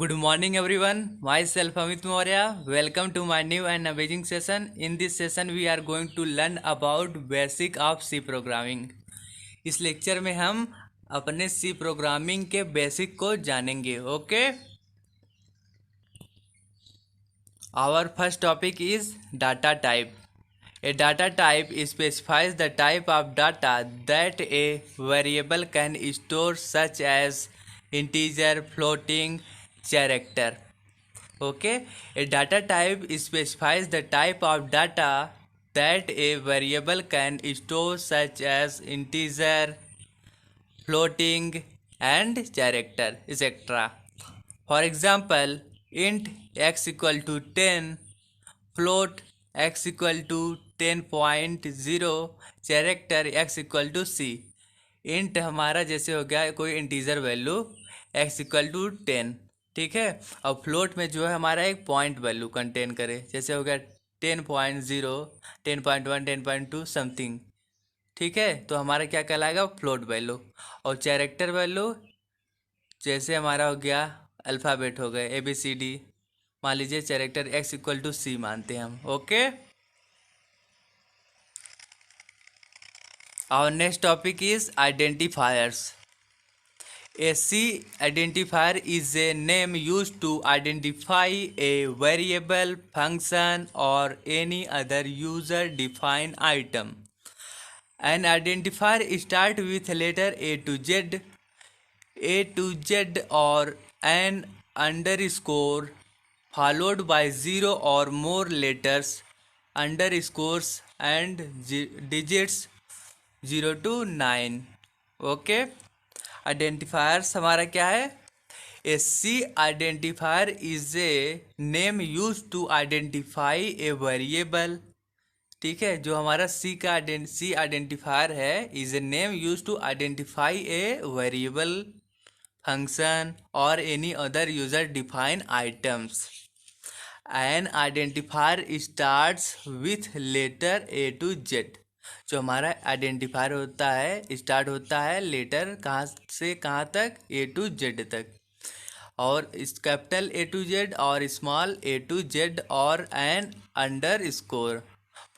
Good morning, everyone. Myself Amit Maurya. Welcome to my new and amazing session. In this session, we are going to learn about basic of C programming. इस lecture में हम अपने C programming के basic को जानेंगे. Okay. Our first topic is data type. A data type specifies the type of data that a variable can store, such as integer, floating, character. Okay, a data type specifies the type of data that a variable can store, such as integer, floating, and character, etc. For example, int x equal to 10, float x equal to 10.0, character x equal to c. Int हमारा जैसे हो गया कोई integer value x equal to 10. ठीक है. और float में जो है हमारा एक पॉइंट वैल्यू कंटेन करे, जैसे हो गया 10.0, 10.1, 10.2 समथिंग. ठीक है. तो हमारा क्या कहलाएगा, फ्लोट वैल्यू. और कैरेक्टर वैल्यू जैसे हमारा हो गया अल्फ़ाबेट हो गए ABCD. मान लीजिए character x equal to c मानते हैं हम. Okay. Our next topic is identifiers. A C identifier is a name used to identify a variable, function, or any other user-defined item. An identifier starts with letter A to Z, or an underscore followed by zero or more letters, underscores, and digits 0 to 9. Okay. Identifiers हमारा क्या है. A C identifier is a name use to identify a variable. ठीक है. जो हमारा C identifier है is a name use to identify a variable, function, or any other user define items. An identifier starts with letter A to Z. जो हमारा identifier होता है start होता है लेटर कहाँ से कहाँ तक, A to Z तक. और इस कैपिटल A to Z और स्मॉल A to Z और an underscore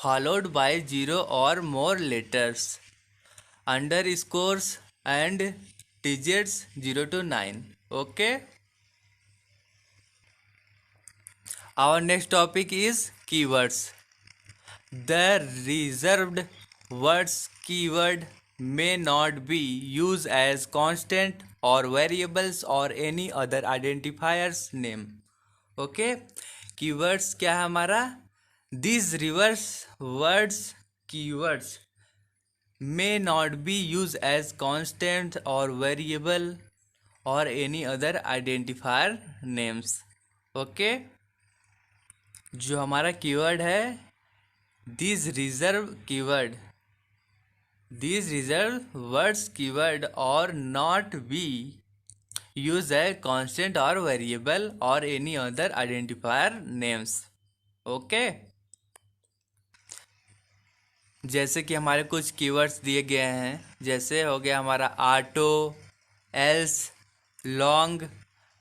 followed by zero or more letters, underscores and digits 0 to 9. Okay. Our next topic is keywords. The reserved words keyword may not be used as constant or variables or any other identifiers name. Okay. Keywords क्या है हमारा. These reverse words keywords may not be used as constant or variable or any other identifier names. Okay. जो हमारा keyword है this reserve words keyword और not be use है constant और variable और any other identifier names. Okay. जैसे कि हमारे कुछ कीवर्ड्स दिए गए हैं, जैसे हो गया हमारा auto, else, long,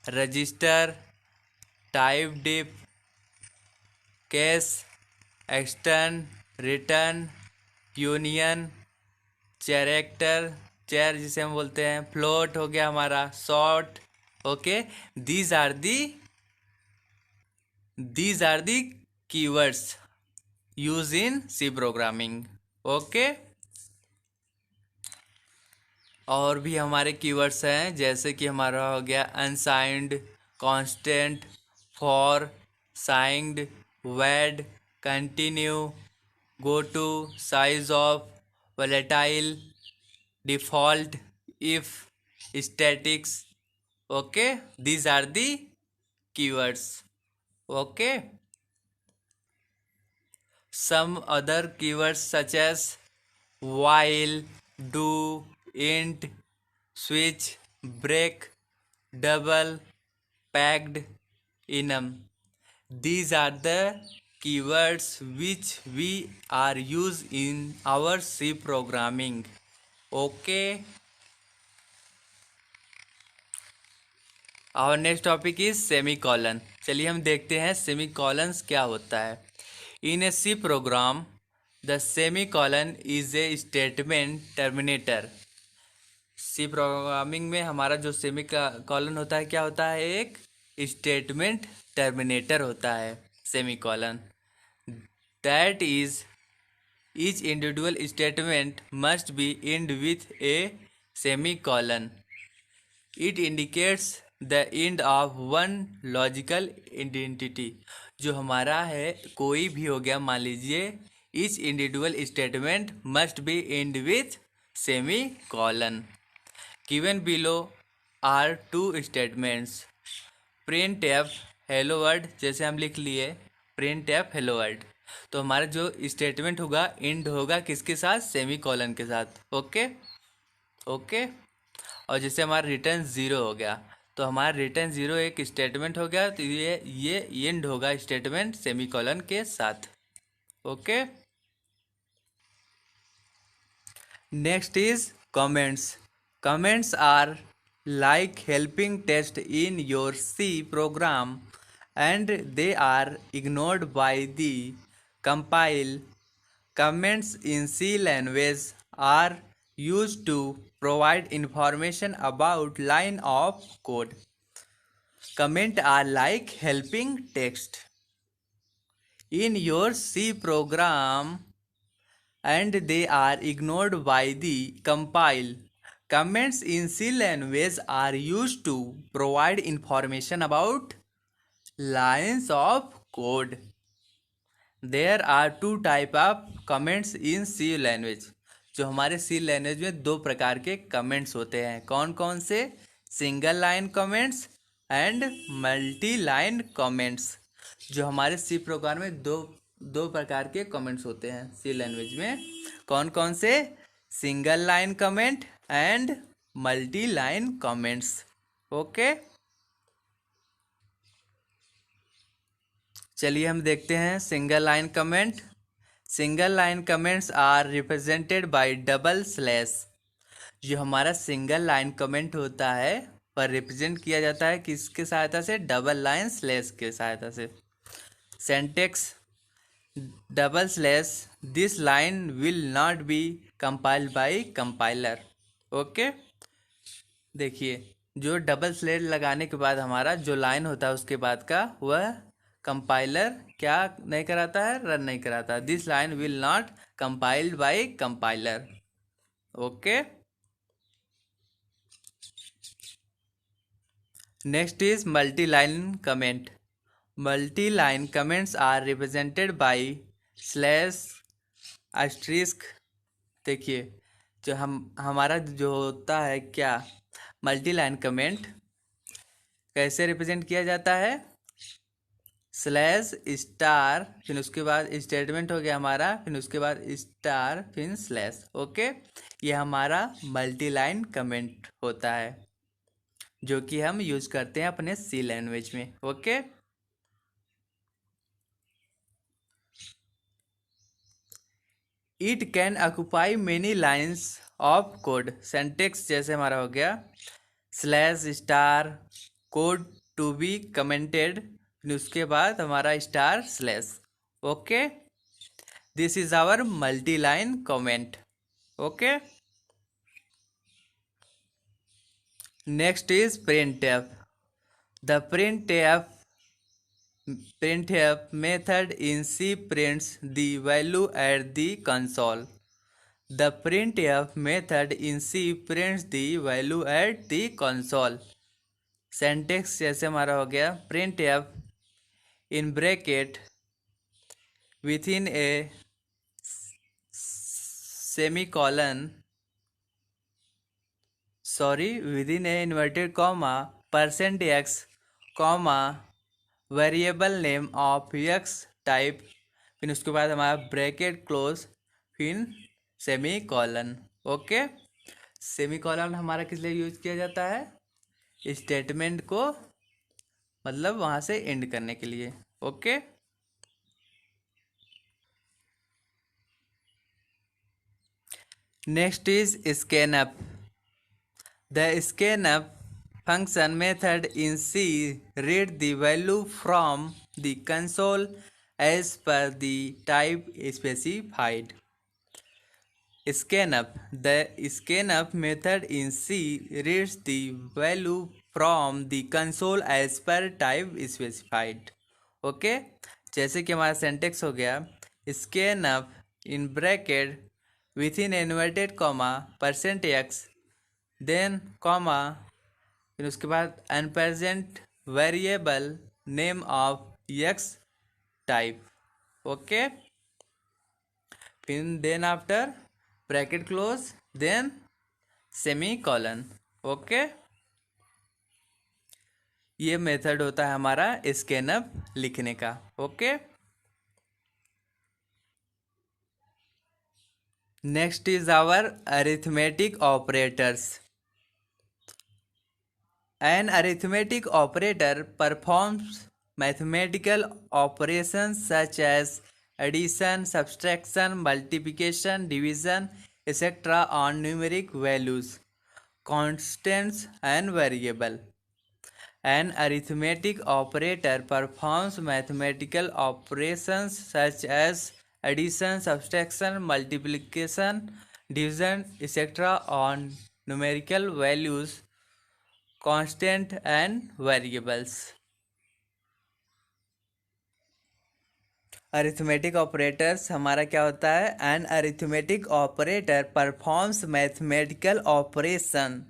register, typedef, case, extern, return, union, character, char जिसे हम बोलते हैं, फ्लोट हो गया हमारा, short. Okay. These are the keywords use in C programming. Okay. और भी हमारे कीवर्ड्स हैं, जैसे कि हमारा हो गया unsigned, constant, for, signed, void, continue, go to, size of, volatile, default, if, statics. Okay. These are the keywords. Okay. Some other keywords such as while, do, int, switch, break, double, packed, enum. These are the keywords which we are used in our C programming. Okay. Our next topic is semicolon. चलिए हम देखते हैं semicolons क्या होता है। In a C program the semicolon is a statement terminator. C programming में हमारा जो सेमी कॉलन होता है क्या होता है, एक स्टेटमेंट टर्मिनेटर होता है semi colon. That is each individual statement must be end with a semicolon. It indicates the end of one logical identity। जो हमारा है कोई भी हो गया, मान लीजिए each individual statement must be end with semicolon। Given below are two statements printf hello world, जैसे हम लिख लिए printf hello world, तो हमारा जो स्टेटमेंट होगा एंड होगा किसके साथ, सेमी कॉलन के साथ। Okay okay. और जैसे हमारा रिटर्न ज़ीरो हो गया तो हमारा रिटर्न ज़ीरो एक स्टेटमेंट हो गया, तो ये एंड होगा स्टेटमेंट सेमी कॉलन के साथ। Okay. Next is comments. Comments are like helping text in your C program and they are ignored by the compile. Comments in C language are used to provide information about line of code. Comments are like helping text in your C program and they are ignored by the compile. Comments in C language are used to provide information about lines of code. There are two type of comments in C language। जो हमारे C language में दो प्रकार के comments होते हैं, कौन कौन से, single line comments and multi line comments. जो हमारे C प्रोग्राम में दो प्रकार के कमेंट्स होते हैं C लैंग्वेज में, कौन कौन से, single line comment and multi line comments. Okay. चलिए हम देखते हैं single line comment. Single line comments are represented by double slash. जो हमारा सिंगल लाइन कमेंट होता है पर रिप्रेजेंट किया जाता है किसके सहायता से, डबल लाइन स्लैश के सहायता से। Syntax double slash this line will not be compiled by compiler. Okay. देखिए जो डबल स्लैश लगाने के बाद हमारा जो लाइन होता है उसके बाद का, वह कंपाइलर क्या नहीं कराता है, रन नहीं कराता। This line will not compiled by compiler. Okay. Next is multi line comment. Multi line comments are represented by slash asterisk. देखिए जो हमारा जो होता है क्या, मल्टी लाइन कमेंट कैसे रिप्रेजेंट किया जाता है, स्लैश स्टार, फिर उसके बाद स्टेटमेंट हो गया हमारा, फिर उसके बाद स्टार, फिर स्लैश। ओके। ये हमारा मल्टी लाइन कमेंट होता है जो कि हम यूज करते हैं अपने सी लैंग्वेज में। Okay. It can occupy many lines of code. Syntax जैसे हमारा हो गया slash star code to be commented, फिर उसके बाद हमारा star slash. Okay. This is our multi line comment. Okay. Next is printf। The printf method in C prints the value at the console। The printf method in C prints the value at the console। सेंटेक्स जैसे हमारा हो गया printf in bracket within a semicolon, within a inverted comma %x comma variable name of x type, फिर उसके बाद हमारा bracket close, फिर semi colon. Okay. Semi colon हमारा किस लिए यूज किया जाता है, स्टेटमेंट को मतलब वहाँ से एंड करने के लिए। Okay. Next is scanf. The scanf function method in C read the value from the console as per the type specified. Scanf. The scanf method in C reads the value from the console as per type specified. Okay, जैसे कि हमारा syntax हो गया scanf in bracket within inverted comma %x then comma फिर उसके बाद ampersand variable name of x type. Okay, फिर then after bracket close then semicolon. Okay, ये मेथड होता है हमारा स्कैनअप लिखने का. Okay, next is our arithmetic operators. An arithmetic operator performs mathematical operations such as addition, subtraction, multiplication, division, etc. on numeric values, constants, and variable. An arithmetic operator performs mathematical operations such as addition, subtraction, multiplication, division, etc. on numerical values, constant and variables. Arithmetic operators हमारा क्या होता है? An arithmetic operator performs mathematical operation.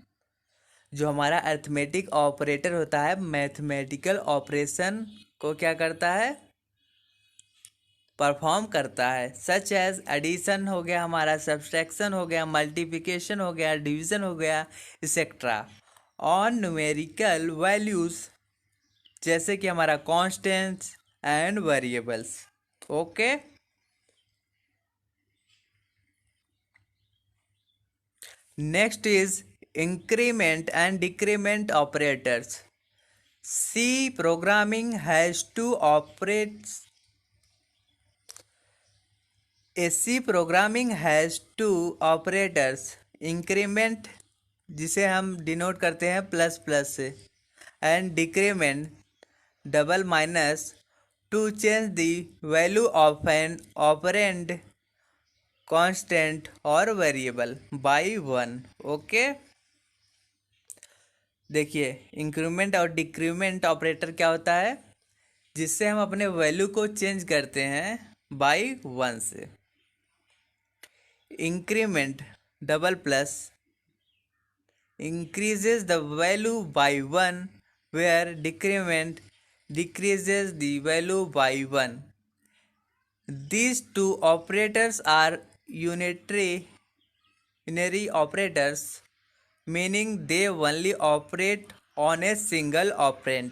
जो हमारा arithmetic operator होता है mathematical operation को क्या करता है? परफॉर्म करता है. सच एज एडिशन हो गया हमारा, सब्सट्रैक्शन हो गया, मल्टीप्लिकेशन हो गया, डिवीजन हो गया, एक्सेट्रा ऑन न्यूमेरिकल वैल्यूज जैसे कि हमारा constants and variables. Okay, next is increment and decrement operators. C programming has two operates. A C programming has two operators, increment जिसे हम डिनोट करते हैं प्लस प्लस से and decrement double minus to change the value of an operand constant और variable by 1. Okay, देखिए increment और decrement operator क्या होता है? जिससे हम अपने वैल्यू को चेंज करते हैं बाय 1 से. Increment double plus increases the value by 1 where decrement decreases the value by 1. These two operators are unitary operators, meaning they only operate on a single operand.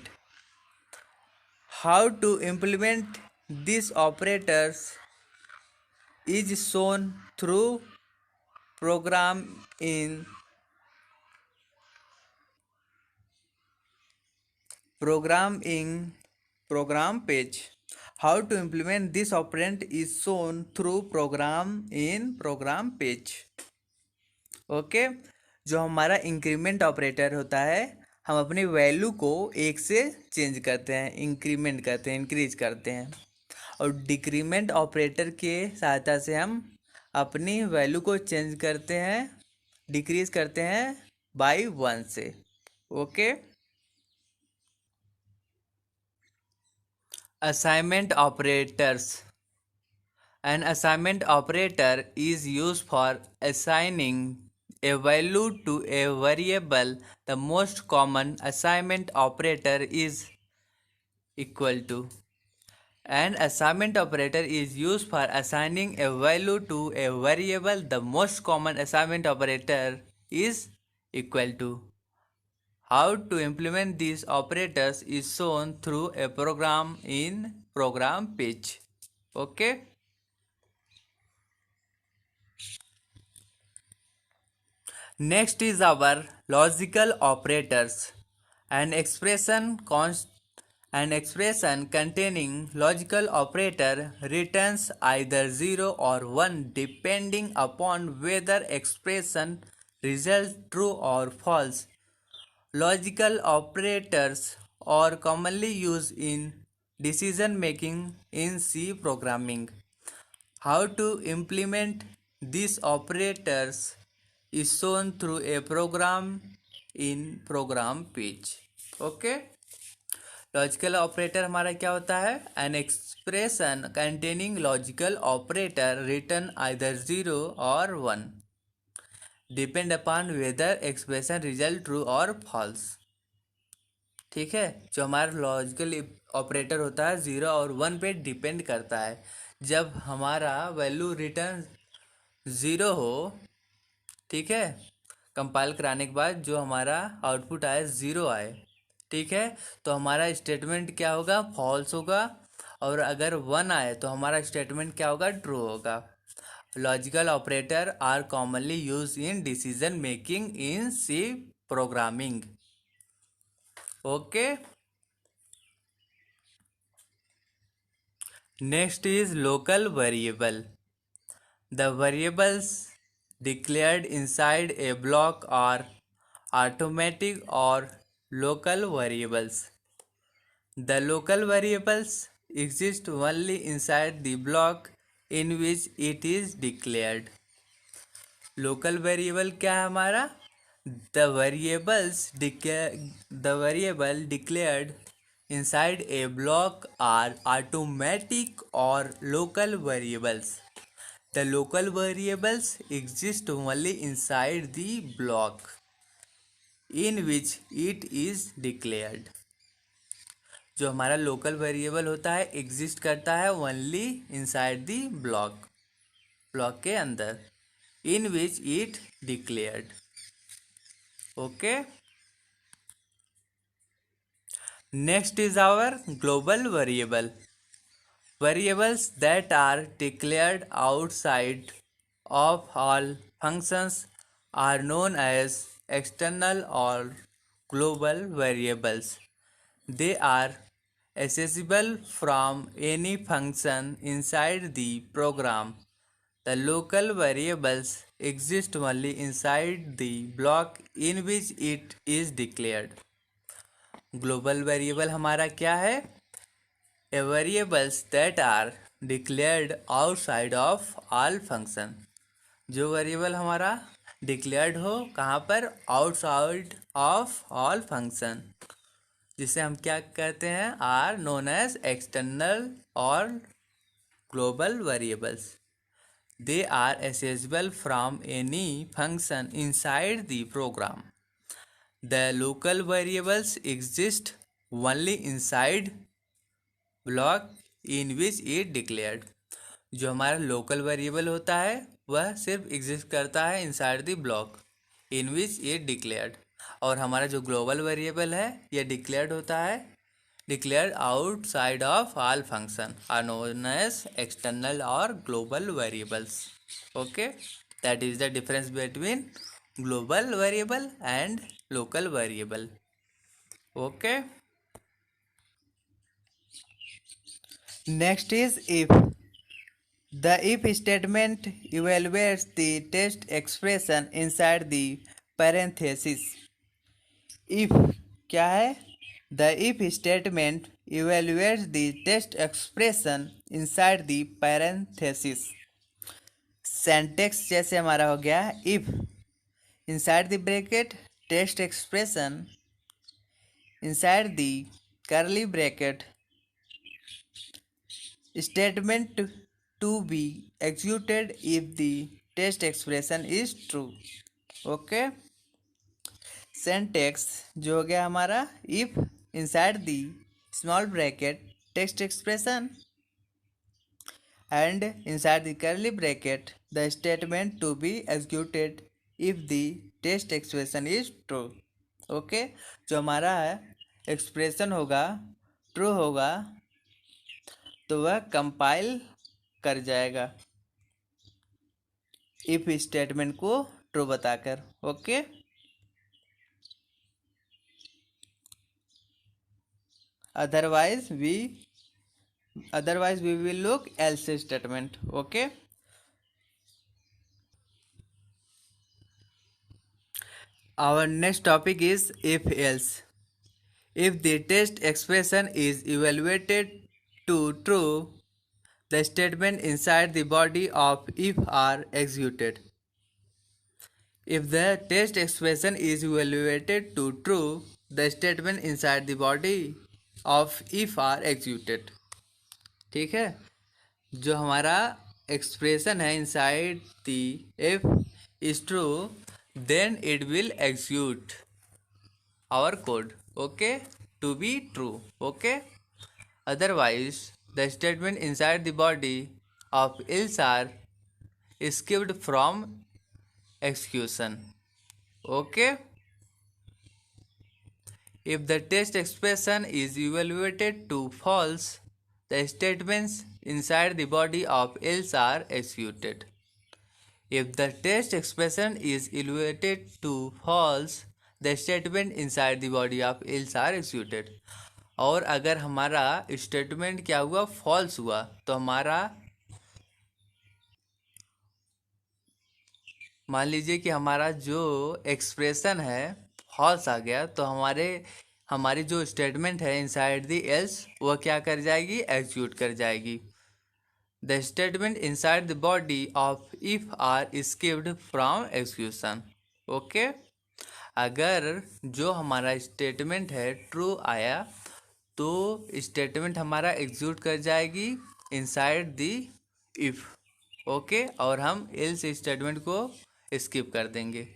How to implement these operators is shown through program in program page. How to implement this operand is shown through program in program page. Okay, जो हमारा increment operator होता है हम अपनी value को एक से change करते हैं, इंक्रीमेंट करते हैं, इंक्रीज करते हैं. और डिक्रीमेंट ऑपरेटर के सहायता से हम अपनी वैल्यू को चेंज करते हैं, डिक्रीज करते हैं बाय 1 से. Okay, assignment operators. An assignment operator is used for assigning a value to a variable. The most common assignment operator is equal to. An assignment operator is used for assigning a value to a variable. The most common assignment operator is equal to. How to implement these operators is shown through a program in program page. Okay. Next is our logical operators. An expression containing logical operator returns either 0 or 1 depending upon whether expression results true or false. Logical operators are commonly used in decision making in C programming. How to implement these operators is shown through a program in program page. Okay. Logical operator हमारा क्या होता है? An expression containing logical operator return either 0 और 1 depend upon weather expression result true और false. ठीक है, जो हमारा लॉजिकल ऑपरेटर होता है 0 और 1 पे डिपेंड करता है। जब हमारा वैल्यू रिटर्न 0 हो, ठीक है, कंपाइल कराने के बाद जो हमारा आउटपुट आए 0 आए, ठीक है, तो हमारा स्टेटमेंट क्या होगा? फॉल्स होगा। और अगर 1 आए तो हमारा स्टेटमेंट क्या होगा? ट्रू होगा। Logical operator are commonly use in decision making in C programming. Okay. Next is local variable. The variables declared inside a block are automatic or local variables. The local variables exist only inside the block in which it is declared. Local variable क्या है हमारा? The variable declared inside a block are automatic or local variables. The local variables exist only inside the block in which it is declared. जो हमारा local variable होता है exist करता है only inside the block के अंदर in which it declared. Okay. Next is our global variable. Variables that are declared outside of all functions are known as external or global variables. They are accessible from any function inside the program. The local variables exist only inside the block in which it is declared. Global variable हमारा क्या है? Variables that are declared outside of all function। जो variable हमारा declared हो कहाँ पर? Outside of all function, जिसे हम क्या कहते हैं? आर नोन एज एक्सटर्नल और global variables. They are accessible from any function inside the program. The local variables exist only inside block in which it declared. जो हमारा लोकल वेरिएबल होता है वह सिर्फ एग्जिस्ट करता है inside the block in which it declared. और हमारा जो ग्लोबल वेरिएबल है यह डिक्लेयर्ड होता है, declared outside of all function are known as external और global variables. Okay, that is the difference between global variable and local variable. Okay. Next is if. The if statement evaluates the test expression inside the parenthesis. If क्या है? The if statement evaluates the test expression inside the parenthesis. Syntax जैसे हमारा हो गया if inside the bracket test expression inside the curly bracket statement to be executed if the test expression is true. Okay. Syntax जो हो गया हमारा if inside the small bracket text expression and inside the curly bracket the statement to be executed if the test expression is true. Okay, जो हमारा expression होगा true होगा तो वह कंपाइल कर जाएगा इफ स्टेटमेंट को ट्रू बताकर। Okay. Otherwise we will look else statement. Okay. Our next topic is if else. If the test expression is evaluated to true, the statement inside the body of if are executed. If the test expression is evaluated to true, the statement inside the body of if are executed. ठीक है, जो हमारा expression है inside the if is true, then it will execute our code, okay, to be true, okay. Otherwise the statement inside the body of else are skipped from execution, okay. If the test expression is evaluated to false, the statements inside the body of else are executed. If the test expression is evaluated to false, the statement inside the body of else are executed. और अगर हमारा statement क्या हुआ, false हुआ, तो हमारा मान लीजिए कि हमारा जो एक्सप्रेशन है फॉल्स आ गया, तो हमारी जो स्टेटमेंट है इनसाइड द एल्स वह क्या कर जाएगी, एग्जीक्यूट कर जाएगी. The statement inside the body of if are skipped from execution, okay. अगर जो हमारा स्टेटमेंट है ट्रू आया तो स्टेटमेंट हमारा एग्जीक्यूट कर जाएगी इनसाइड द इफ, ओके, और हम एल्स स्टेटमेंट को स्किप कर देंगे.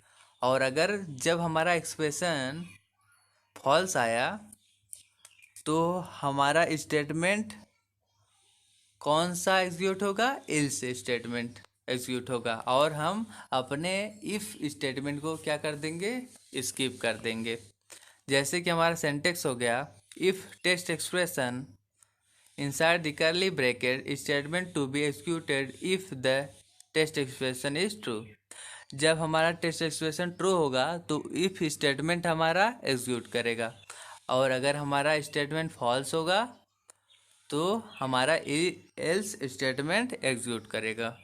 और अगर जब हमारा एक्सप्रेशन फॉल्स आया तो हमारा स्टेटमेंट कौन सा एग्जीक्यूट होगा, एल्स स्टेटमेंट एग्जीक्यूट होगा, और हम अपने इफ स्टेटमेंट को क्या कर देंगे, स्किप कर देंगे. जैसे कि हमारा सेंटेक्स हो गया, if test expression inside the curly bracket statement to be executed if the test expression is true. जब हमारा टेस्ट एक्सप्रेशन ट्रू होगा तो इफ स्टेटमेंट हमारा एग्जीक्यूट करेगा, और अगर हमारा स्टेटमेंट फॉल्स होगा तो हमारा एल्स स्टेटमेंट एग्जीक्यूट करेगा,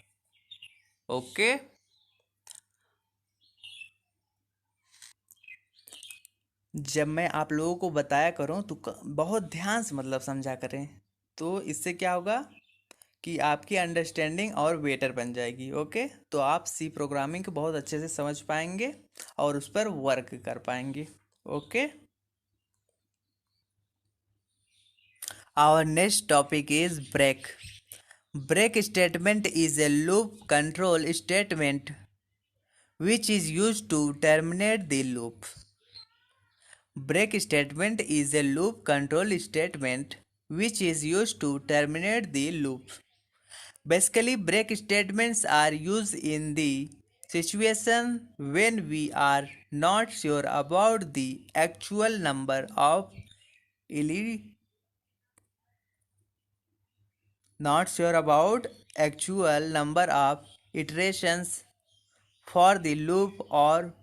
ओके. जब मैं आप लोगों को बताया करूं तो बहुत ध्यान से मतलब समझा करें, तो इससे क्या होगा कि आपकी अंडरस्टैंडिंग और बेटर बन जाएगी, ओके. तो आप सी प्रोग्रामिंग को बहुत अच्छे से समझ पाएंगे और उस पर वर्क कर पाएंगे, okay. Our next topic is break. Break statement is a loop control statement which is used to terminate the loop. Break statement is a loop control statement which is used to terminate the loop. Basically, break statements are used in the situation when we are not sure about the actual number of iterations for the loop, or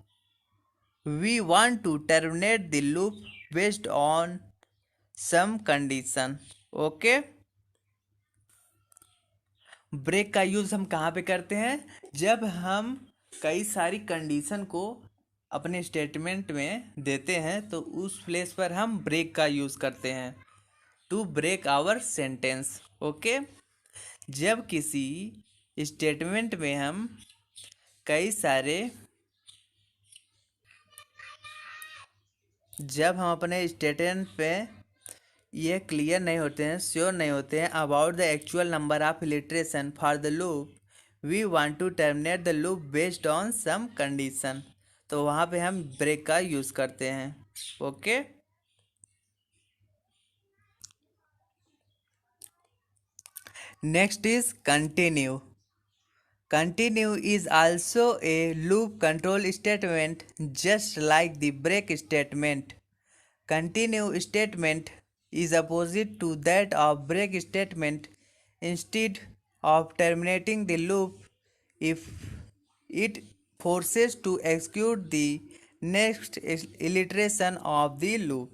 we want to terminate the loop based on some condition, okay. Break का use हम कहाँ पे करते हैं, जब हम कई सारी कंडीशन को अपने स्टेटमेंट में देते हैं तो उस प्लेस पर हम ब्रेक का यूज़ करते हैं to break our sentence, okay. जब किसी स्टेटमेंट में हम जब हम अपने स्टेटमेंट पे ये क्लियर नहीं होते हैं, श्योर नहीं होते हैं about the actual number of iteration for the loop, we want to terminate the loop based on some condition, तो वहाँ पे हम ब्रेक का यूज़ करते हैं, okay. Next is continue. Continue is also a loop control statement just like the break statement. Continue statement is opposite to that of break statement. Instead of terminating the loop, if it forces to execute the next iteration of the loop.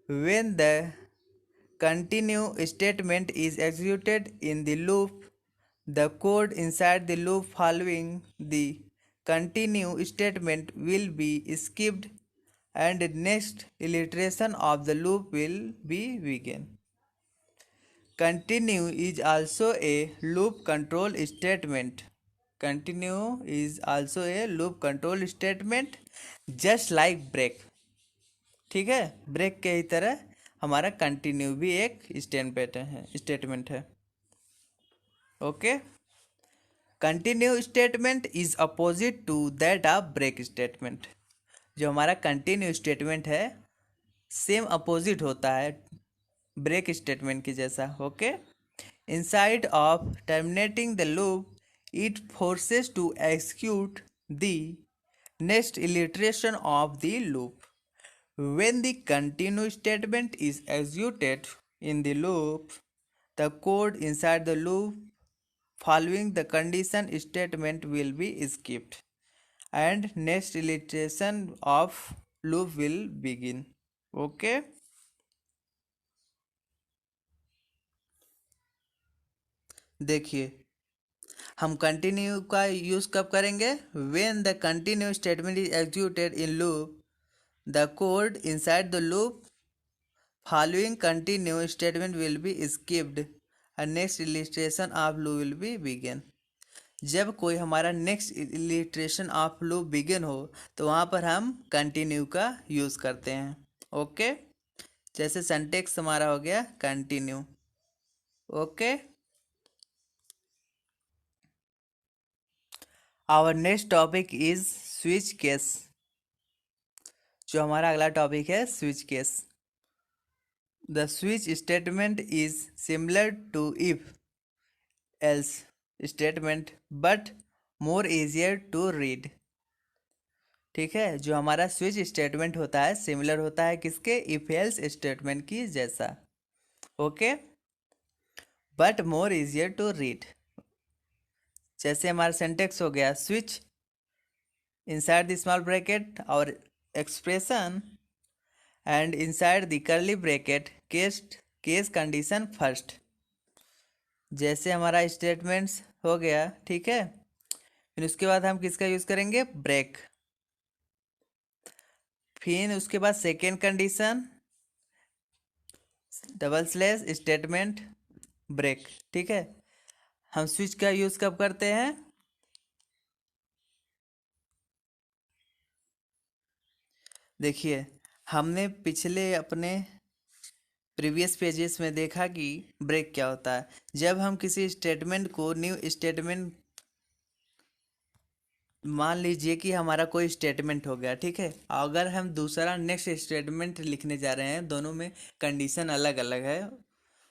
When the continue statement is executed in the loop, the code inside the loop following the continue statement will be skipped and next iteration of the loop will be begin. Continue is also a loop control statement. Continue is also a loop control statement just like break. ठीक है, break के ही तरह हमारा continue भी एक statement है. Okay, continue statement is opposite to that of break statement. जो हमारा कंटिन्यू स्टेटमेंट है सेम अपोजिट होता है ब्रेक स्टेटमेंट की जैसा. Okay, inside of terminating the loop it forces to execute the next iteration of the loop. When the continue statement is executed in the loop, the code inside the loop following the condition statement will be skipped and next iteration of loop will begin. Okay. देखिए हम continue का use कब करेंगे? When the continue statement is executed in loop, the code inside the loop following continue statement will be skipped and next iteration of loop will be begin. जब कोई हमारा next iteration of loop begin हो तो वहाँ पर हम continue का use करते हैं. ओके, जैसे सिंटेक्स हमारा हो गया continue. Okay, our next topic is switch case. जो हमारा अगला टॉपिक है switch case. The switch statement is similar to if else statement but more easier to read. ठीक है, जो हमारा स्विच स्टेटमेंट होता है सिमिलर होता है किसके? इफ एल्स स्टेटमेंट की जैसा. Okay, but more easier to read. जैसे हमारा सेंटेक्स हो गया switch inside the small bracket और expression and inside the curly bracket case condition first. जैसे हमारा स्टेटमेंट्स हो गया. ठीक है, फिर उसके बाद हम किसका यूज करेंगे? ब्रेक. फिर उसके बाद second condition double slash statement break. ठीक है, हम स्विच का यूज कब करते हैं? देखिए हमने पिछले अपने प्रीवियस पेजेस में देखा कि ब्रेक क्या होता है. जब हम किसी स्टेटमेंट को न्यू स्टेटमेंट, मान लीजिए कि हमारा कोई स्टेटमेंट हो गया. ठीक है, अगर हम दूसरा नेक्स्ट स्टेटमेंट लिखने जा रहे हैं, दोनों में कंडीशन अलग अलग है,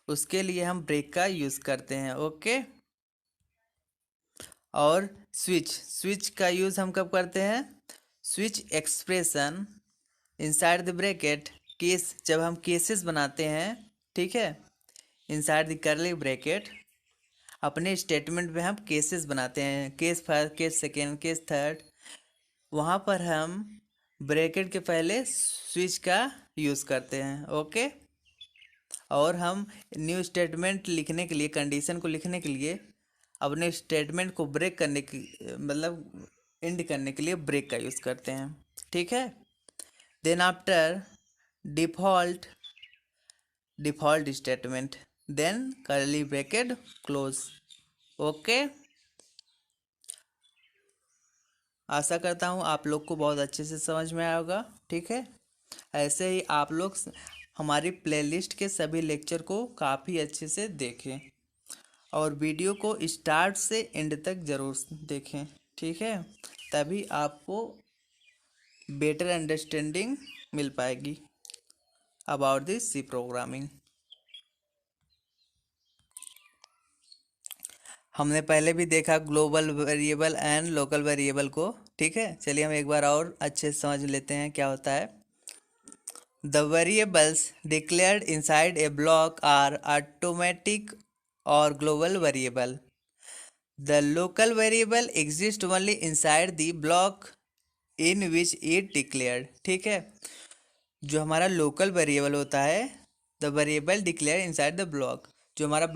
उसके लिए हम ब्रेक का यूज़ करते हैं. ओके, और स्विच का यूज़ हम कब करते हैं? Switch expression inside the bracket case, जब हम केसेस बनाते हैं. ठीक है, इनसाइड द कर्ली ब्रैकेट अपने स्टेटमेंट में हम केसेस बनाते हैं. Case first, case second, case third. वहाँ पर हम ब्रैकेट के पहले स्विच का यूज़ करते हैं. ओके, और हम न्यू स्टेटमेंट लिखने के लिए, कंडीशन को लिखने के लिए, अपने स्टेटमेंट को ब्रेक करने की मतलब एंड करने के लिए ब्रेक का यूज़ करते हैं. ठीक है, then after default statement, then curly bracket close. Okay, आशा करता हूँ आप लोग को बहुत अच्छे से समझ में आया होगा. ठीक है, ऐसे ही आप लोग हमारी प्लेलिस्ट के सभी लेक्चर को काफ़ी अच्छे से देखें और वीडियो को स्टार्ट से एंड तक ज़रूर देखें. ठीक है, तभी आपको बेटर अंडरस्टैंडिंग मिल पाएगी अबाउट दिस सी प्रोग्रामिंग. हमने पहले भी देखा global variable and local variable को. ठीक है, चलिए हम एक बार और अच्छे से समझ लेते हैं क्या होता है. The variables declared inside a block are automatic और global variable. The local variable exist only inside the block in which it declared. ठीक है, जो हमारा लोकल वेरिएबल होता है, the variable declare inside the block, जो हमारा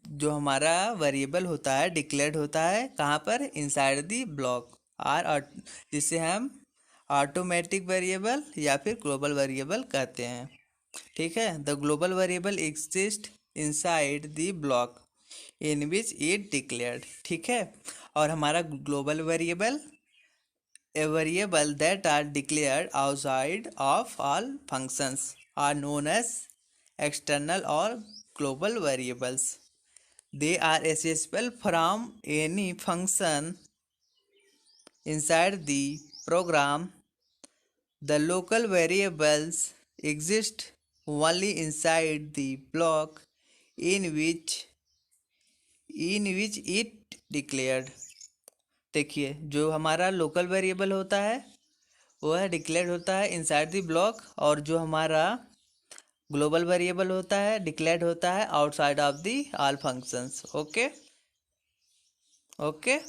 जो हमारा वेरिएबल होता है डिक्लेयर्ड होता है कहाँ पर, इनसाइड द ब्लॉक आर, जिसे हम ऑटोमेटिक वेरिएबल या फिर ग्लोबल वेरिएबल कहते हैं। ठीक है, the global variable exist inside the block in which it declared. ठीक है, और हमारा global variable a variable that are declared outside of all functions are known as external or global variables. They are accessible from any function inside the program. The local variables exist only inside the block in which it declared। देखिए, जो हमारा local variable होता है वह declared होता है inside the block, और जो हमारा ग्लोबल वेरिएबल होता है डिक्लेयर्ड होता है outside of the all functions. Okay okay.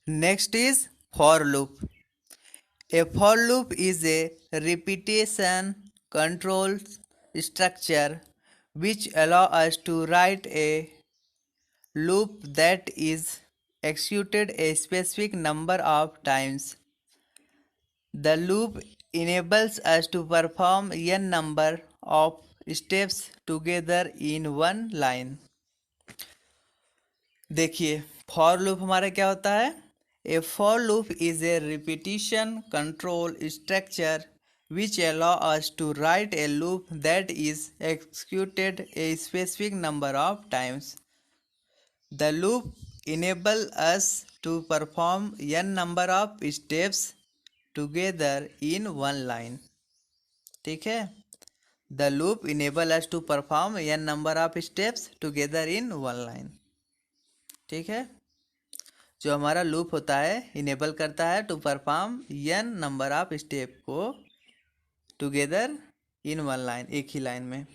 Next is for loop. A for loop is a repetition control structure which allow us to write a loop that is executed a specific number of times. The loop enables us to perform n number of steps together in one line। देखिए, for loop हमारा क्या होता है, a for loop is a repetition control structure which allow us to write a loop that is executed a specific number of times. The loop enable us to perform an number of steps together in one line. ठीक है, the loop enable us to perform an number of steps together in one line. ठीक है, जो हमारा loop होता है enable करता है to perform an number of step को टुगेदर इन वन लाइन, एक ही लाइन में।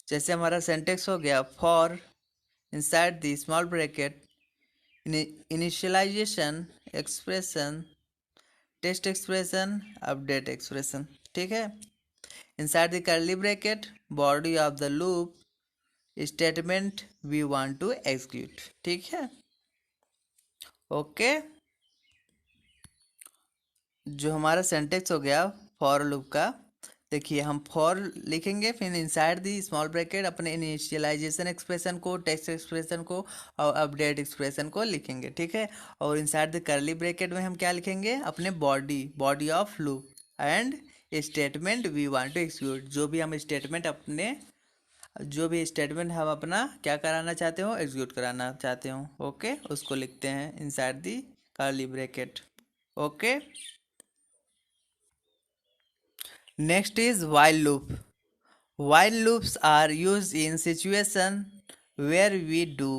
जैसे हमारा सेंटेक्स हो गया, for inside the small bracket initialization expression test expression update expression. ठीक है, inside the curly bracket body of the loop statement we want to execute. ठीक है, ओके। जो हमारा सेंटेक्स हो गया फॉर लूप का, देखिए हम फॉर लिखेंगे, फिर इनसाइड दी स्मॉल ब्रैकेट अपने इनिशियलाइजेशन एक्सप्रेशन को, टेक्स्ट एक्सप्रेशन को और अपडेट एक्सप्रेशन को लिखेंगे। ठीक है, और इनसाइड द करली ब्रैकेट में हम क्या लिखेंगे, अपने body of loop and statement we want to execute. जो भी स्टेटमेंट हम अपना क्या कराना चाहते हो, एग्जीक्यूट कराना चाहते हो, ओके, उसको लिखते हैं inside the curly bracket. Okay, next is while loop। While loops are used in situations where we do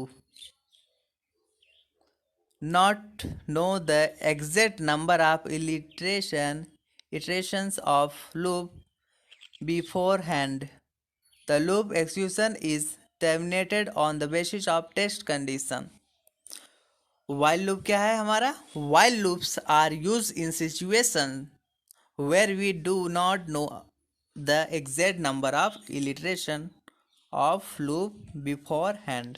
not know the exact number of iterations of loop beforehand. The loop execution is terminated on the basis of test condition। While loop क्या है हमारा, while loops are used in situations where we do not know the exact number of iteration of loop beforehand.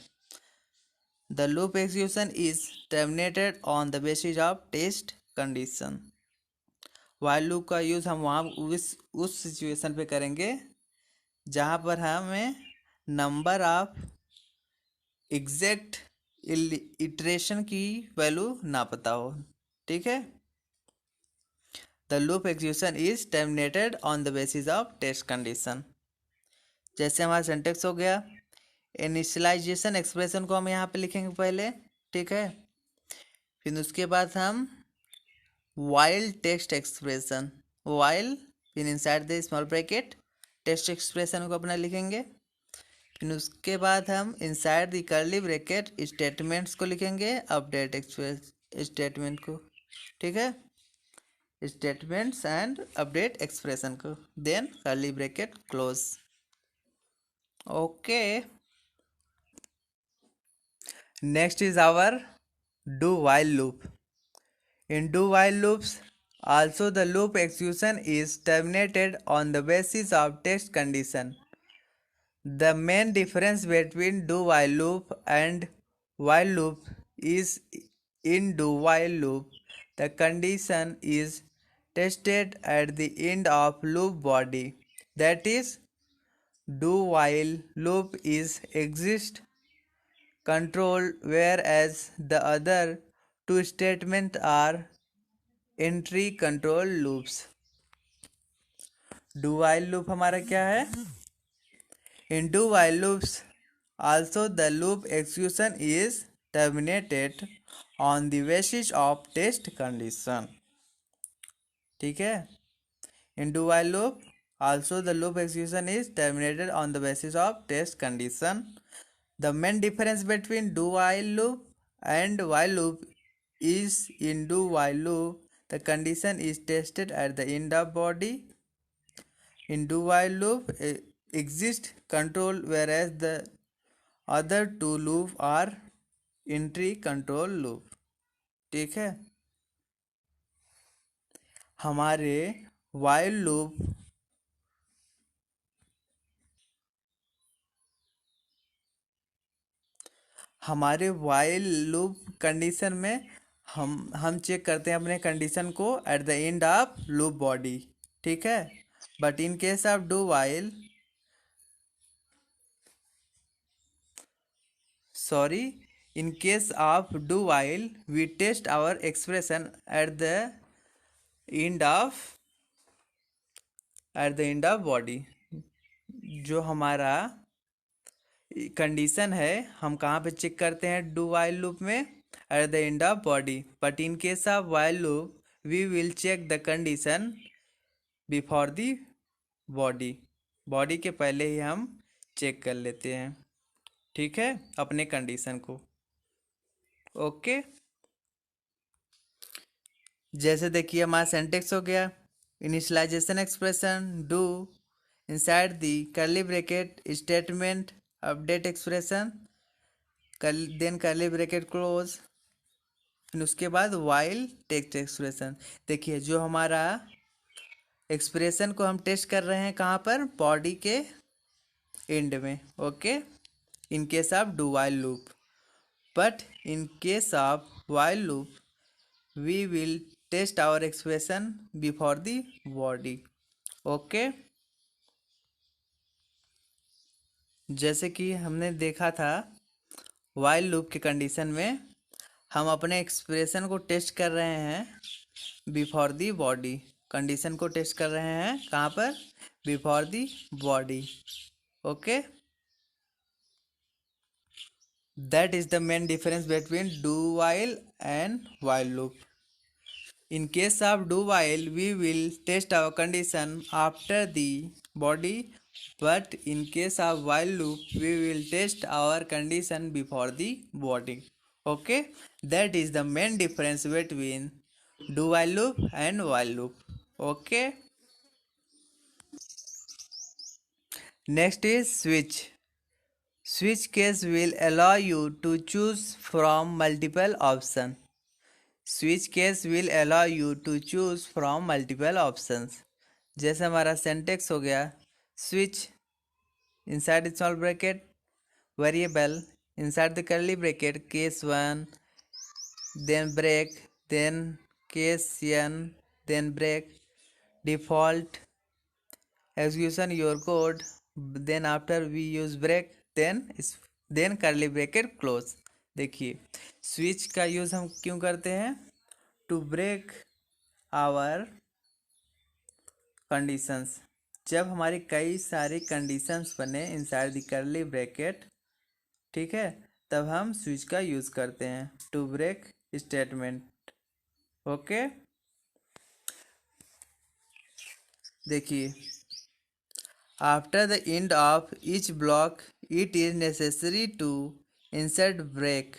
The loop execution is terminated on the basis of test condition। while loop का use हम वहाँ उस situation पे करेंगे जहाँ पर हमें number of exact iteration की वैल्यू ना पता हो। ठीक है, the loop execution is terminated on the basis of test condition. जैसे हमारा सेंटेक्स हो गया, इनिशियलाइजेशन एक्सप्रेशन को हम यहाँ पे लिखेंगे पहले। ठीक है, फिर उसके बाद हम वाइल टेक्स्ट एक्सप्रेशन, वाइल फिर inside the small bracket text expression को अपना लिखेंगे। फिर उसके बाद हम inside the curly bracket statements को लिखेंगे, अपडेट एक्सप्रेस स्टेटमेंट को। ठीक है, स्टेटमेंट्स एंड अपडेट एक्सप्रेशन को, then curly bracket close. Okay, next is our do while loop. In do while loops also the loop execution is terminated on the basis of test condition। The main difference between do while loop and while loop is in do while loop, the condition is tested at the end of loop body. That is, do while loop is exist control, whereas the other two statements are entry control loops. Do while loop हमारा क्या है? In do while loops, also the loop execution is terminated on the basis of test condition. ठीक है? In do while loop, also the loop execution is terminated on the basis of test condition. The main difference between do while loop and while loop is in do while loop, the condition is tested at the end of body. In do while loop exists control, whereas the other two loop are entry control loop. ठीक है? हमारे while loop condition में हम check करते हैं अपने condition को eight the end of loop body. ठीक है? But in case of do while, sorry, in case of do while we test our expression at the end of body. जो हमारा कंडीशन है हम कहाँ पे चेक करते हैं डू वाइल लूप में? At the end of body. But in case of while loop we will check the condition before the body के पहले ही हम चेक कर लेते हैं. ठीक है? अपने कंडीशन को. ओके. जैसे देखिए हमारा सेंटेक्स हो गया. Initialization expression do inside the curly bracket statement update expression then curly bracket close, फिर उसके बाद वाइल टेक्स्ट एक्सप्रेशन. देखिए जो हमारा एक्सप्रेशन को हम टेस्ट कर रहे हैं कहाँ पर? बॉडी के एंड में. Okay. In case of do while loop. But in case of while loop we will test our expression before the body. Okay. जैसे कि हमने देखा था वाइल लूप के कंडीशन में हम अपने एक्सप्रेशन को टेस्ट कर रहे हैं बिफोर दी बॉडी. कंडीशन को टेस्ट कर रहे हैं कहाँ पर? Before the body. Okay. That is the main difference between do while and while loop. In case of do while, we will test our condition after the body, but in case of while loop, we will test our condition before the body. Okay, that is the main difference between do while loop and while loop. Okay. Next is switch. Switch case will allow you to choose from multiple options. Switch case will allow you to choose from multiple options. जैसे हमारा syntax हो गया switch inside small bracket variable inside the curly bracket case 1 then break then case n then break default execution your code, then after we use break then curly bracket close. देखिए switch का use हम क्यों करते हैं? To break our conditions. जब हमारी कई सारी कंडीशंस बने इनसाइड द कर्ली ब्रैकेट, ठीक है, तब हम स्विच का यूज़ करते हैं टू ब्रेक स्टेटमेंट. ओके. देखिए after the end of each block it is necessary to insert break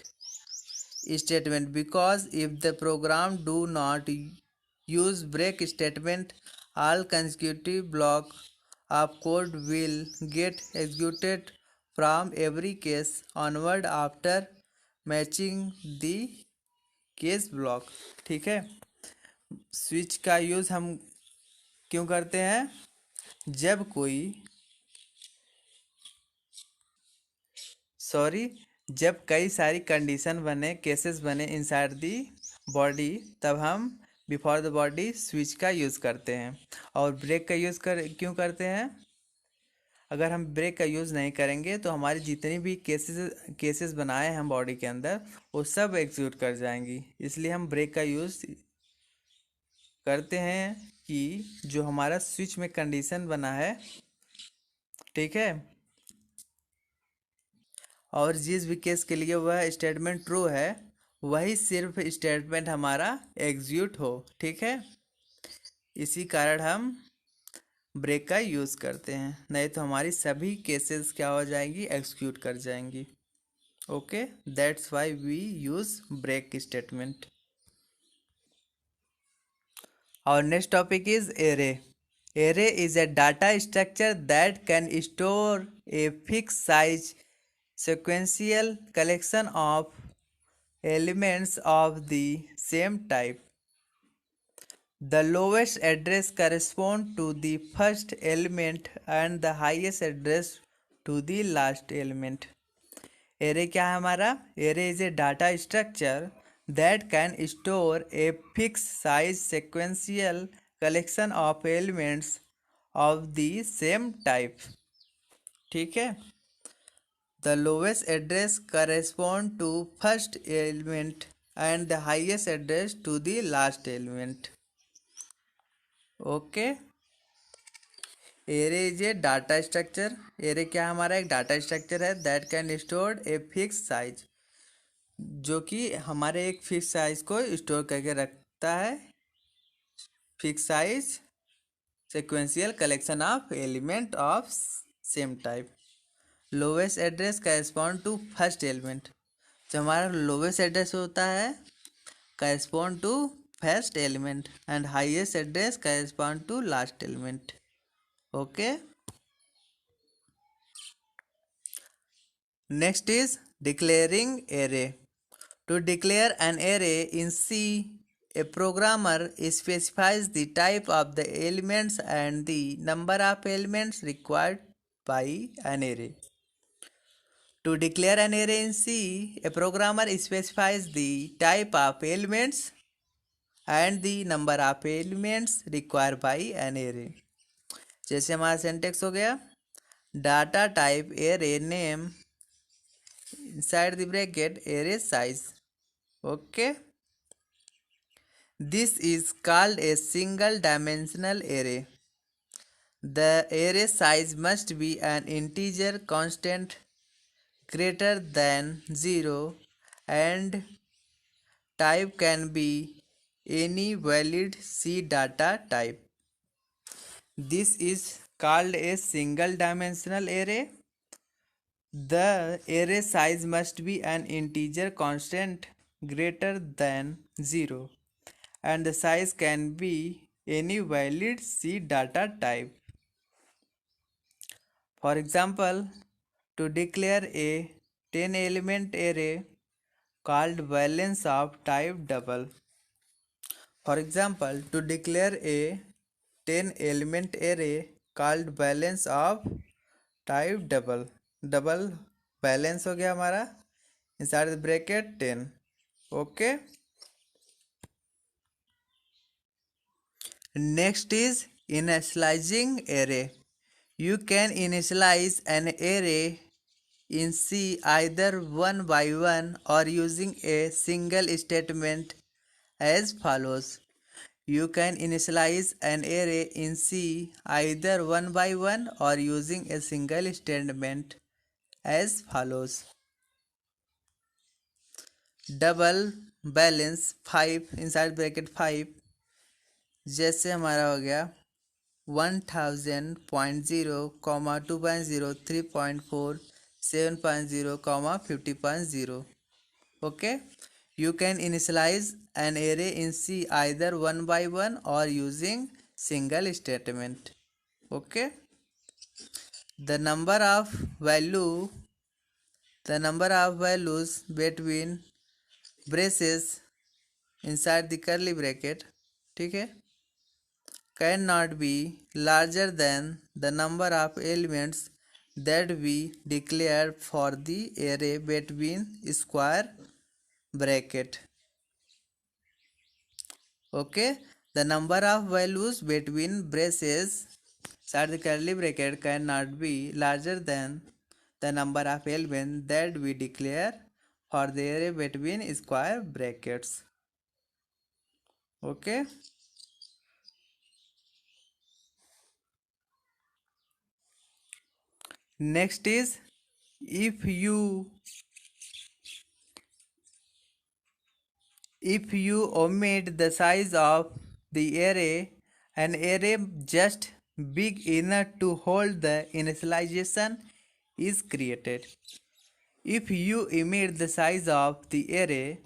statement, because if the program do not use break statement, all consecutive block of code will get executed from every case onward after matching the case block. ठीक है. Switch का use हम क्यों करते हैं? जब कोई sorry, जब कई सारी कंडीशन बने, केसेस बने इनसाइड दी बॉडी, तब हम बिफोर द बॉडी स्विच का यूज़ करते हैं। और ब्रेक का यूज़ क्यों करते हैं? अगर हम ब्रेक का यूज़ नहीं करेंगे तो हमारी जितनी भी केसेस बनाए हैं हम बॉडी के अंदर, वो सब एग्जीक्यूट कर जाएंगी। इसलिए हम ब्रेक का यूज़ करते हैं कि जो हमारा स्विच में कंडीशन बना है, ठीक है, और जिस भी केस के लिए वह स्टेटमेंट ट्रू है, वही सिर्फ स्टेटमेंट हमारा एग्जीक्यूट हो, ठीक है। इसी कारण हम ब्रेक का यूज़ करते हैं, नहीं तो हमारी सभी केसेस क्या हो जाएंगी, एग्जीक्यूट कर जाएंगी। Okay, that's why we use break statement. Our next topic is array. Array is a data structure that can store a fixed size sequential collection of elements of the same type. The lowest address corresponds to the first element and the highest address to the last element. Array क्या है हमारा? Array is a data structure that can store a fix size sequential collection of elements of the same type, ठीक है। The lowest address correspond to first element and the highest address to the last element. Okay, array is a data structure. Array क्या हमारा? एक data structure है that can store a fix size, जो कि हमारे एक फिक्स साइज को store करके रखता है। Fix size sequential collection of element of same type. Lowest address correspond to first element, जो हमारा लोवेस्ट एड्रेस होता है correspond to first element and highest address correspond to last element. Okay, next is declaring array. To declare an array in C, a programmer specifies the type of the elements and the number of elements required by an array. To declare an array in C, a programmer specifies the type of elements and the number of elements required by an array. जैसे हमारा syntax हो गया, data type array name inside the bracket array size. Okay. This is called a single dimensional array. The array size must be an integer constant greater than 0 and type can be any valid C data type. This is called a single dimensional array. The array size must be an integer constant greater than 0 and the size can be any valid C data type. For example, to declare a 10 element array called valence of type double. For example, to declare a 10 element array called valence of type double. Double valence हो गया हमारा inside the bracket 10. Okay. Next is initializing array. You can initialize an array in C either one by one or using a single statement as follows. You can initialize an array in C either one by one or using a single statement as follows. Double balance 5 inside bracket 5, जैसे हमारा हो गया 1000.0, 2.0, 3.4, 7.0, 50.0. Okay, you can initialize an array in C either one by one or using single statement. Okay, the number of values between braces inside the curly bracket, ठीक है, cannot be larger than the number of elements that we declare for the array between square bracket. Okay, the number of values between braces inside the curly bracket cannot be larger than the number of elements that we declare for the array between square brackets. Okay. Next is, if you omit the size of the array, an array just big enough to hold the initialization is created. If you omit the size of the array,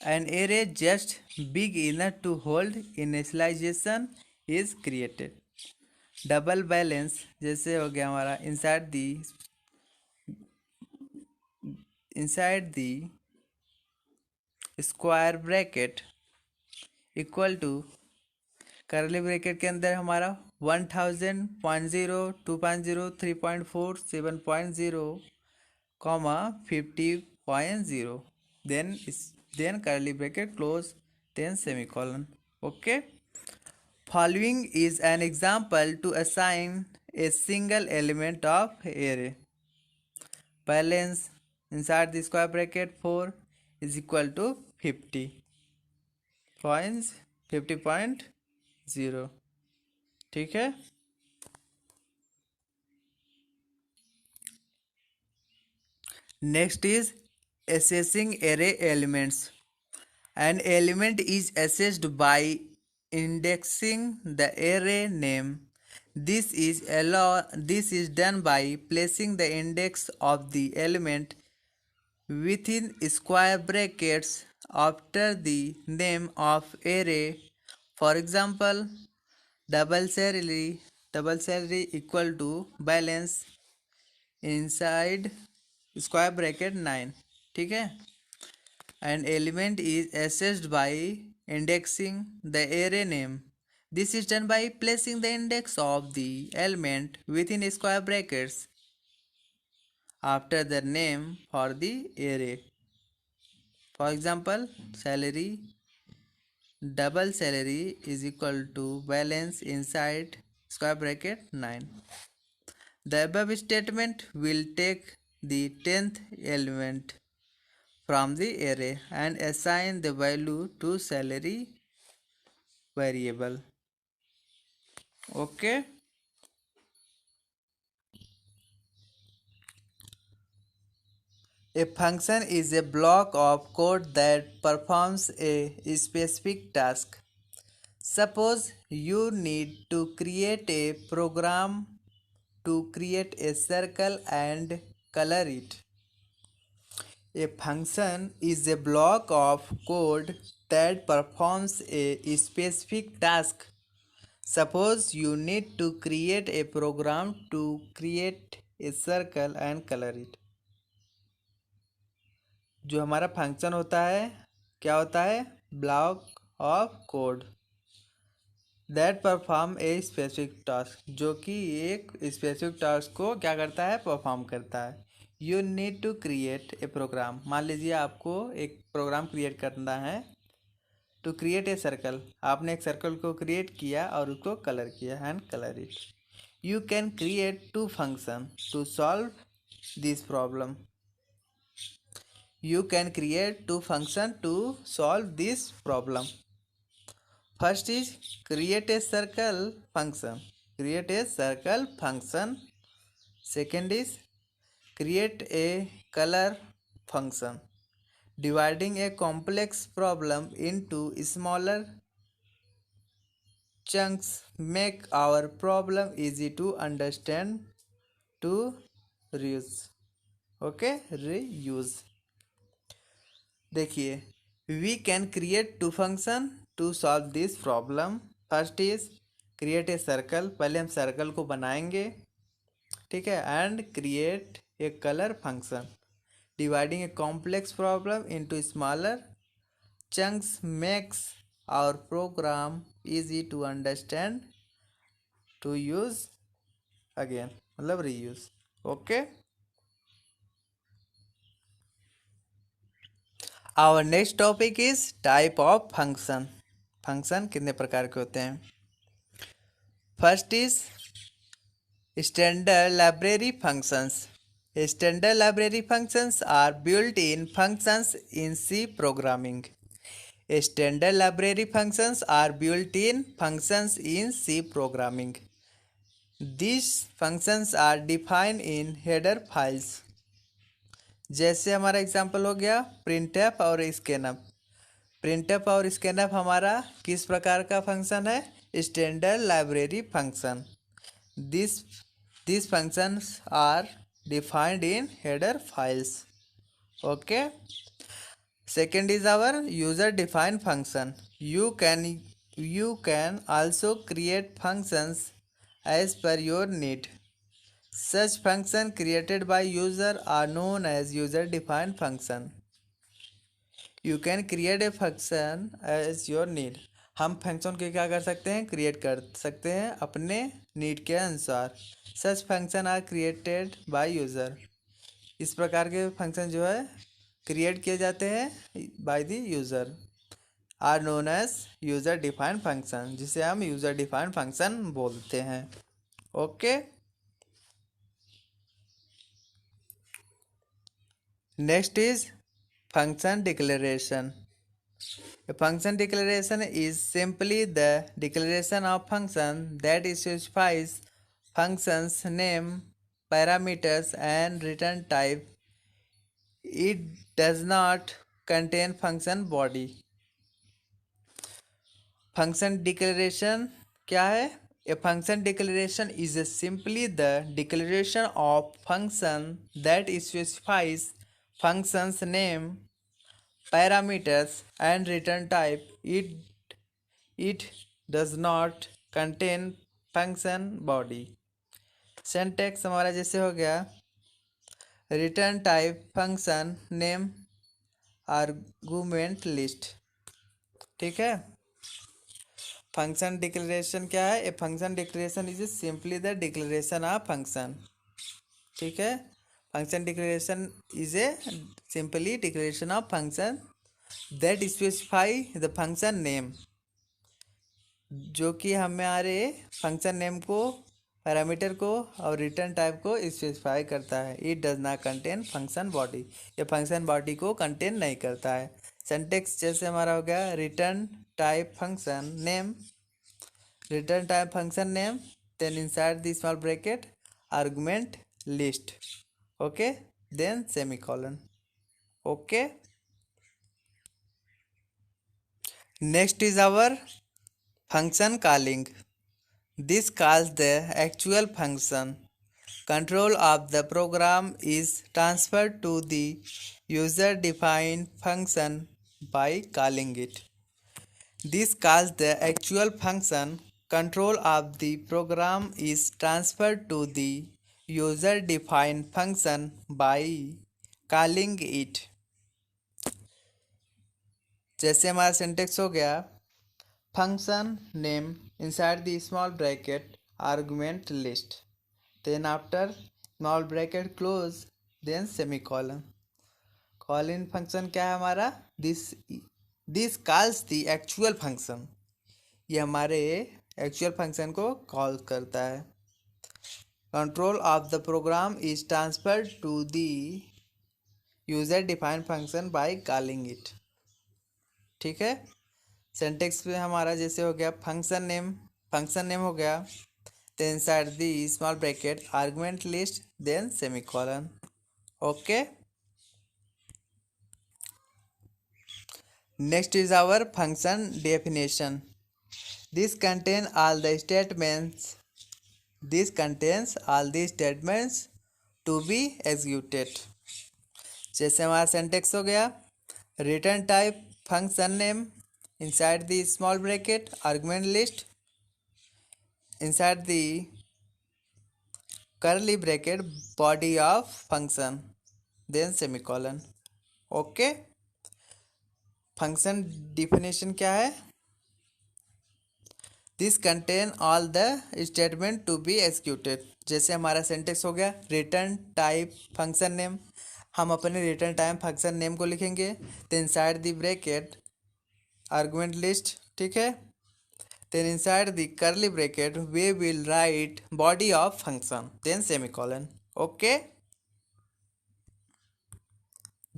an array just big enough to hold initialization is created. Double balance जैसे हो गया हमारा inside the square bracket equal to curly bracket के अंदर हमारा 1000.0 2.0 3.4 7.0 comma 50.0 then curly bracket close then semicolon. Okay, following is an example to assign a single element of array. Balance inside the square bracket 4 is equal to 50.0. ठीक है. Next is assessing array elements. An element is assessed by indexing the array name. This is done by placing the index of the element within square brackets after the name of array. For example, double salary equal to balance inside square bracket 9. ठीक है. An element is assessed by indexing the array name. This is done by placing the index of the element within square brackets after the name for the array. For example, double salary is equal to balance inside square bracket 9. The above statement will take the 10th element from the array and assign the value to salary variable. Okay. A function is a block of code that performs a specific task. Suppose you need to create a program to create a circle and color it. A function is a block of code that performs a specific task. Suppose you need to create a program to create a circle and color it. जो हमारा function होता है क्या होता है? Block of code that perform a specific task, जो कि एक स्पेसिफिक टास्क को क्या करता है? परफॉर्म करता है. You need to create a program. मान लीजिए आपको एक प्रोग्राम क्रिएट करना है टू क्रिएट ए सर्कल. आपने एक सर्कल को क्रिएट किया और उसको कलर किया and colour it. You can create two function to solve this problem. You can create two functions to solve this problem. First is create a circle function. Create a circle function. Second is create a color function. Dividing a complex problem into smaller chunks make our problem easy to understand to reuse. Okay, reuse. देखिए, we can create two function to solve this problem. First is create a circle. पहले हम circle को बनाएंगे. ठीक है. And create a colour function. Dividing a complex problem into smaller chunks makes our program easy to understand to use again, मतलब reuse. Okay. Our next topic is type of function. Function कितने प्रकार के होते हैं? First is standard library functions. Standard library functions are built in functions in C programming. Standard library functions are built-in functions in C programming. These functions are defined in header files. जैसे हमारा example हो गया printf और scanf। printf और scanf हमारा किस प्रकार का फंक्शन है? Standard library function. This these functions are defined in header files. Okay. Second is our user defined function. You can also create functions as per your need. Such function created by user are known as user defined function. You can create a function as your need. हम function के क्या कर सकते हैं? Create कर सकते हैं अपने नीड के अनुसार। Such function are created by user. इस प्रकार के फंक्शन जो है क्रिएट किए जाते हैं by the user, are known as user defined function, जिसे हम यूज़र डिफाइंड फंक्शन बोलते हैं। Okay. Next is function declaration. A function declaration is simply the declaration of function that specifies function's name, parameters, and return type. It does not contain function body. Function declaration क्या है? A function declaration is simply the declaration of function that specifies functions name, parameters and return type. It does not contain function body. Syntax हमारा जैसे हो गया return type function name argument list. ठीक है। Function declaration क्या है? A function declaration is simply the declaration of function. ठीक है। Function declaration is a simply declaration of function that specify the function name, जो कि हमारे फंक्शन नेम को, पैरामीटर को और रिटर्न टाइप को स्पेसिफाई करता है। It does not contain function body. ये फंक्शन बॉडी को कंटेन नहीं करता है। सिंटैक्स जैसे हमारा हो गया return type function name, return type function name, then inside the small bracket argument list. Okay, then semicolon. Okay. Next is our function calling. This calls the actual function. Control of the program is transferred to the user defined function by calling it. This calls the actual function. Control of the program is transferred to the user defined function by calling it. जैसे हमारा syntax हो गया function name inside the small bracket argument list, then after small bracket close, then semicolon. Calling function क्या है हमारा? This calls the actual function. ये हमारे actual function को कॉल करता है। Control of the program is transferred to the user defined function by calling it. ठीक है। सिंटेक्स में हमारा जैसे हो गया फंक्शन नेम हो गया, then inside the small bracket argument list, then semicolon. Okay. Next is our function definition. This contains all the statements. This contains all the statements to be executed. जैसे हमारा syntax हो गया return type function name inside the small bracket argument list, inside the curly bracket body of function, then semicolon. Okay. Function definition क्या है? This contain all the statement to be executed. जैसे हमारा syntax हो गया return type function name, हम अपने return time function name को लिखेंगे, then inside the bracket argument list, ठीक है, then inside the curly bracket we will write body of function, then semicolon, okay,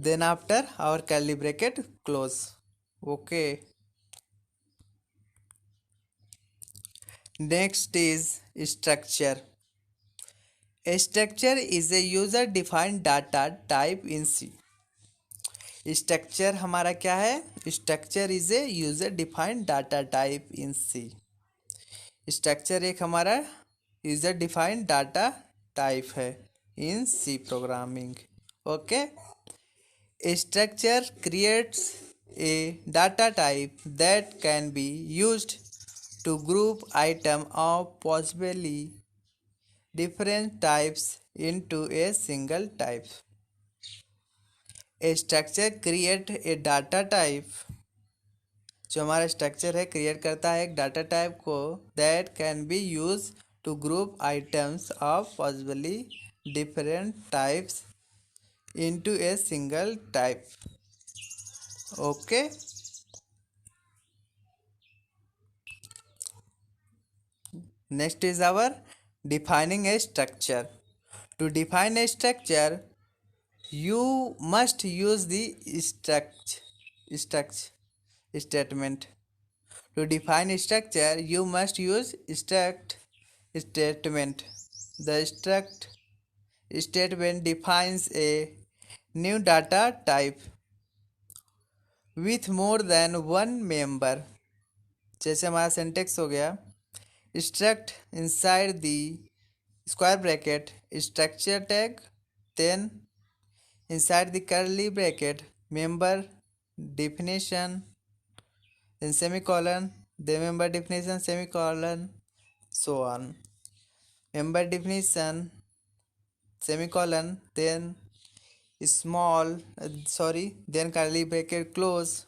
then after our curly bracket close, okay. Next is structure. A structure is a user defined data type in C. Structure हमारा क्या है? Structure is a user defined data type in C. Structure एक हमारा user defined data type है in C programming, okay. A structure creates a data type that can be used to group item of possibly different types into a single type. A structure create a data type, जो हमारा structure है create करता है एक data type को that can B use to group items of possibly different types into a single type, okay. Next is our defining a structure. To define a structure you must use the struct statement. To define structure you must use struct statement. The struct statement defines a new data type with more than one member. जैसे हमारा syntax हो गया struct inside the square bracket structure tag, then inside the curly bracket member definition, then semicolon, then member definition semicolon, so on. Member definition semicolon, then then curly bracket close,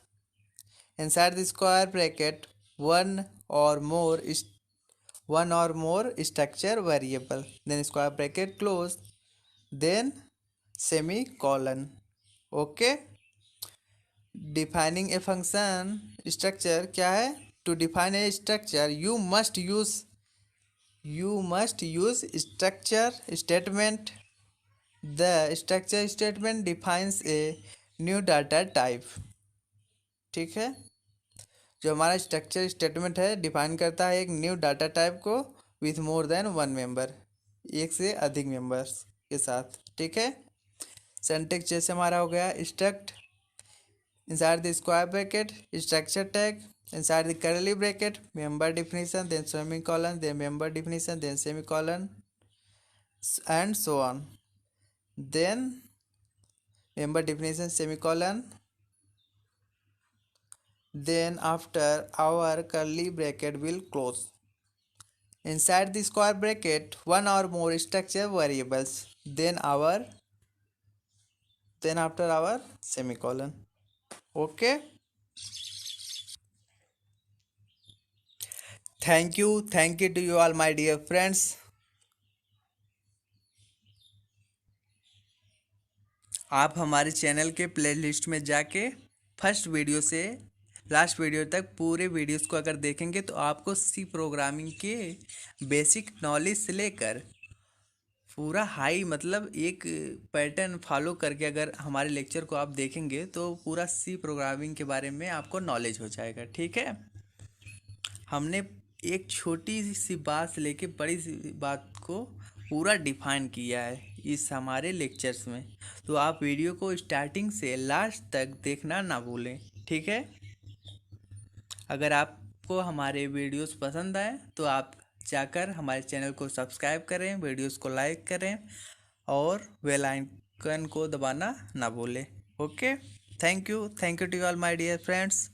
inside the square bracket one or more structure variable, then square bracket close, then semicolon, okay. Defining a function structure क्या है? To define a structure you must use structure statement. The structure statement defines a new data type, ठीक है। जो हमारा structure statement है define करता है एक न्यू डाटा टाइप को with more than one member, एक से अधिक मेंबर्स के साथ, ठीक है। सिंटेक्स जैसे हमारा हो गया struct inside the square bracket structure tag, inside the curly bracket member definition, then semicolon, then member definition, then semicolon, and so on. Then member definition semicolon, then after our curly bracket will close. Inside the square bracket one or more structure variables, then after our semicolon, okay. Thank you to you all my dear friends. आप हमारे channel के playlist में जाके first video से last video तक पूरे videos को अगर देखेंगे तो आपको सी प्रोग्रामिंग के बेसिक नॉलेज से लेकर पूरा हाई मतलब एक पैटर्न फॉलो करके अगर हमारे लेक्चर को आप देखेंगे तो पूरा सी प्रोग्रामिंग के बारे में आपको नॉलेज हो जाएगा, ठीक है। हमने एक छोटी सी बात से लेके बड़ी सी बात को पूरा डिफाइन किया है इस हमारे लेक्चर्स में, तो आप वीडियो को स्टार्टिंग से लास्ट तक देखना ना भूलें, ठीक है। अगर आपको हमारे वीडियोस पसंद आए तो आप जाकर हमारे चैनल को सब्सक्राइब करें, वीडियोस को लाइक करें और बेल आइकन को दबाना ना भूलें, okay. Thank you to all my dear friends.